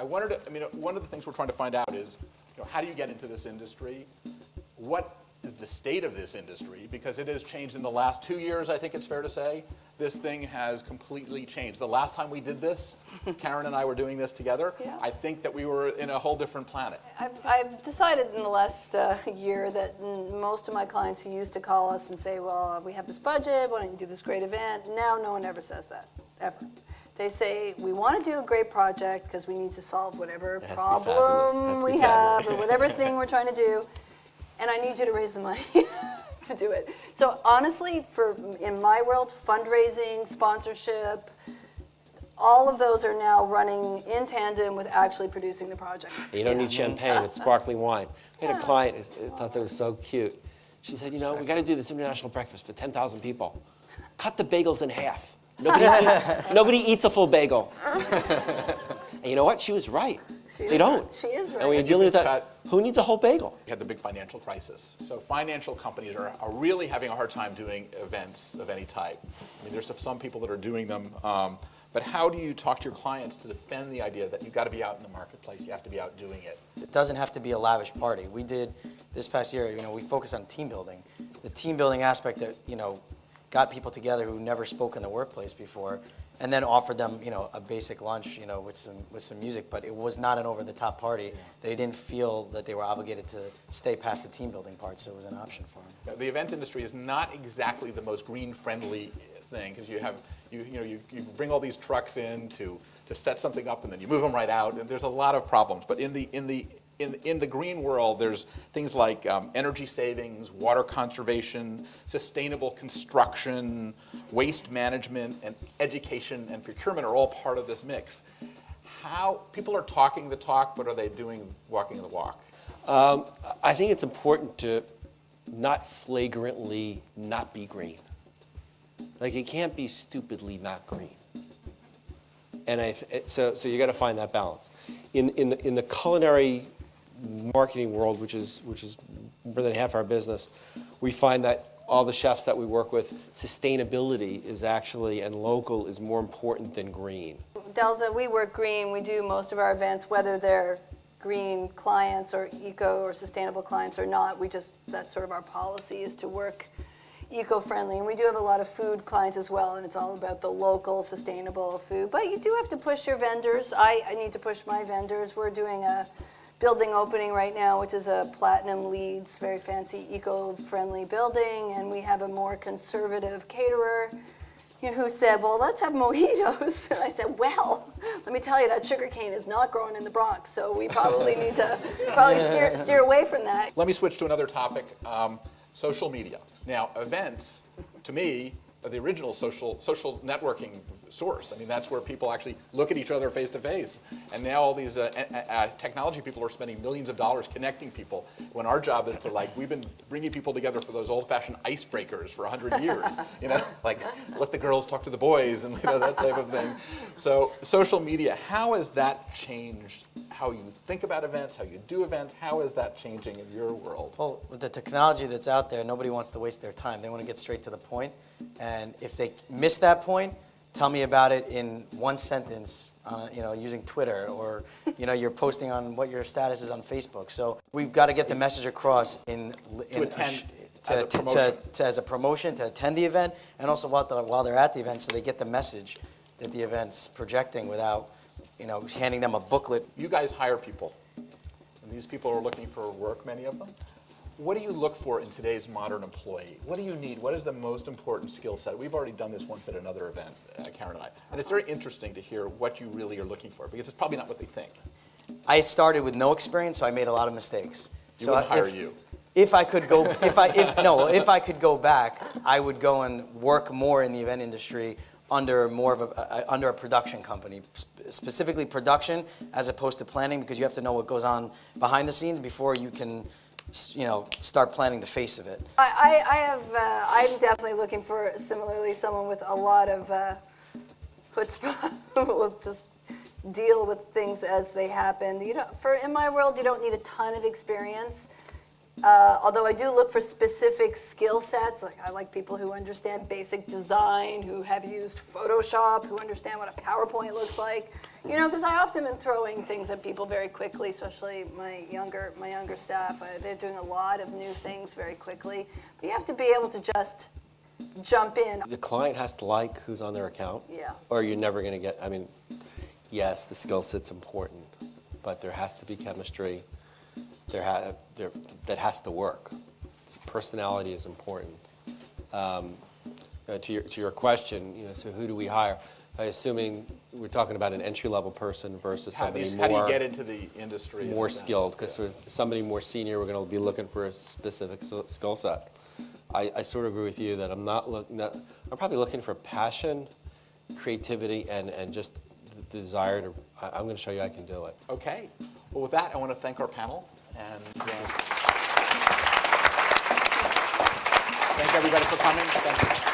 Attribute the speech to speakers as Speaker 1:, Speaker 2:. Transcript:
Speaker 1: one of the things we're trying to find out is, how do you get into this industry? What is the state of this industry? Because it has changed in the last 2 years, I think it's fair to say. This thing has completely changed. The last time we did this, Karen and I were doing this together,
Speaker 2: Yeah.
Speaker 1: I think that we were in a whole different planet.
Speaker 2: I've decided in the last year that most of my clients who used to call us and say, well, we have this budget, why don't you do this great event? Now no one ever says that, ever. They say, we want to do a great project because we need to solve whatever problem we have or whatever thing we're trying to do, and I need you to raise the money to do it. So honestly, in my world, fundraising, sponsorship, all of those are now running in tandem with actually producing the project.
Speaker 3: You don't need champagne, it's sparkling wine. We had a client who thought that was so cute. She said, we got to do this international breakfast for 10,000 people. Cut the bagels in half. Nobody eats a full bagel. And you know what? She was right. They don't.
Speaker 2: She is right.
Speaker 3: And when you're dealing with that, who needs a whole bagel?
Speaker 1: We had the big financial crisis. So financial companies are really having a hard time doing events of any type. I mean, there's some people that are doing them. But how do you talk to your clients to defend the idea that you've got to be out in the marketplace, you have to be out doing it?
Speaker 4: It doesn't have to be a lavish party. We did, this past year, we focused on team building. The team building aspect that, got people together who never spoke in the workplace before, and then offered them, a basic lunch, with some music. But it was not an over-the-top party. They didn't feel that they were obligated to stay past the team building part, so it was an option for them.
Speaker 1: The event industry is not exactly the most green-friendly thing, because you bring all these trucks in to set something up, and then you move them right out, and there's a lot of problems. But in the green world, there's things like energy savings, water conservation, sustainable construction, waste management, and education and procurement are all part of this mix. How people are talking the talk, but are they walking the walk?
Speaker 3: I think it's important to not flagrantly not be green. Like, it can't be stupidly not green. And so you got to find that balance. In the culinary marketing world, which is more than half our business, we find that all the chefs that we work with, sustainability is actually, and local is more important than green.
Speaker 2: Dalzell, we work green. We do most of our events, whether they're green clients or eco or sustainable clients or not. That's sort of our policy, is to work eco-friendly. And we do have a lot of food clients as well, and it's all about the local, sustainable food. But you do have to push your vendors. I need to push my vendors. We're doing a building opening right now, which is a Platinum LEED, very fancy, eco-friendly building, and we have a more conservative caterer who said, well, let's have mojitos. And I said, well, let me tell you, that sugar cane is not growing in the Bronx, so we probably need to steer away from that.
Speaker 1: Let me switch to another topic, social media. Now, events, to me, are the original social networking source. I mean, that's where people actually look at each other face to face. And now all these technology people are spending millions of dollars connecting people, when our job is to, we've been bringing people together for those old-fashioned icebreakers for 100 years, let the girls talk to the boys and that type of thing. So social media, how has that changed how you think about events, how you do events? How is that changing in your world?
Speaker 4: Well, with the technology that's out there, nobody wants to waste their time. They want to get straight to the point. And if they miss that point, tell me about it in one sentence, using Twitter, or you're posting on what your status is on Facebook. So we've got to get the message across as a promotion, to attend the event, and also while they're at the event, so they get the message that the event's projecting without handing them a booklet.
Speaker 1: You guys hire people, and these people are looking for work, many of them. What do you look for in today's modern employee? What do you need? What is the most important skill set? We've already done this once at another event, Karen and I. And it's very interesting to hear what you really are looking for, because it's probably not what they think.
Speaker 4: I started with no experience, so I made a lot of mistakes.
Speaker 1: You wouldn't hire you.
Speaker 4: If I could go, if I could go back, I would go and work more in the event industry under a production company, specifically production, as opposed to planning, because you have to know what goes on behind the scenes before you can start planning the face of it.
Speaker 2: I'm definitely looking for, similarly, someone with a lot of chutzpah who will just deal with things as they happen. In my world, you don't need a ton of experience. Although I do look for specific skill sets, like I like people who understand basic design, who have used Photoshop, who understand what a PowerPoint looks like. You know, because I often am throwing things at people very quickly, especially my younger staff. They're doing a lot of new things very quickly. But you have to be able to just jump in.
Speaker 3: The client has to like who's on their account.
Speaker 2: Yeah.
Speaker 3: Or you're never going to get, I mean, yes, the skill set's important, but there has to be chemistry. That has to work. Personality is important. To your question, you know, so who do we hire? Assuming we're talking about an entry-level person versus somebody
Speaker 1: How do you get into the industry? in a
Speaker 3: more
Speaker 1: sense?
Speaker 3: skilled, because somebody more senior, we're going to be looking for a specific skill set. I sort of agree with you that I'm probably looking for passion, creativity, and just the desire to. I'm going to show you I can do it.
Speaker 1: Okay. Well, with that, I want to thank our panel and thank everybody for coming. Thank you.